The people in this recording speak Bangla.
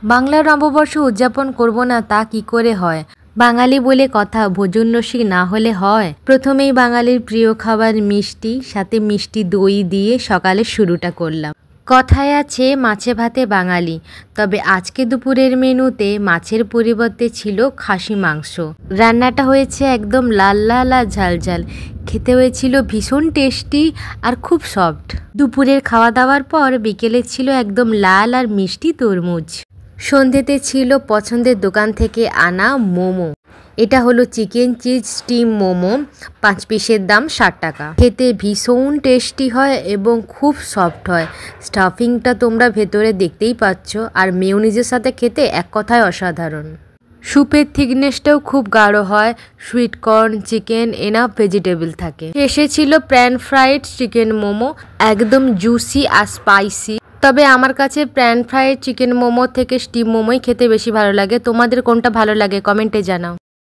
বাংলার নববর্ষ উদযাপন করব না তা কি করে হয়? বাঙালি বলে কথা, ভোজন রসিক না হলে হয়? প্রথমেই বাঙালির প্রিয় খাবার মিষ্টি, সাথে মিষ্টি দই দিয়ে সকালের শুরুটা করলাম। কথায় আছে মাছে ভাতে বাঙালি, তবে আজকে দুপুরের মেনুতে মাছের পরিবর্তে ছিল খাসি মাংস। রান্নাটা হয়েছে একদম লাল লাল আর ঝাল ঝাল, খেতে হয়েছিল ভীষণ টেস্টি আর খুব সফট। দুপুরের খাওয়া দাওয়ার পর বিকেলে ছিল একদম লাল আর মিষ্টি তরমুজ। সন্ধেতে ছিল পছন্দের দোকান থেকে আনা মোমো। এটা হলো চিকেন চিজ স্টিম মোমো, 5 পিসের দাম 60 টাকা। খেতে ভীষণ টেস্টি হয় এবং খুব সফট হয়। স্টাফিংটা তোমরা ভেতরে দেখতেই পাচ্ছ, আর মেয়োনিজের সাথে খেতে এক কথায় অসাধারণ। স্যুপের থিকনেসটাও খুব গাঢ় হয়, sweet corn, chicken, enough vegetable থাকে। শেষে ছিল প্যান ফ্রাইড চিকেন মোমো, একদম জুসি আর স্পাইসি। তবে আমার কাছে প্যান ফ্রাইড চিকেন মোমো থেকে স্টিম মোমোই খেতে বেশি ভালো লাগে। তোমাদের কোনটা ভালো লাগে কমেন্টে জানাও।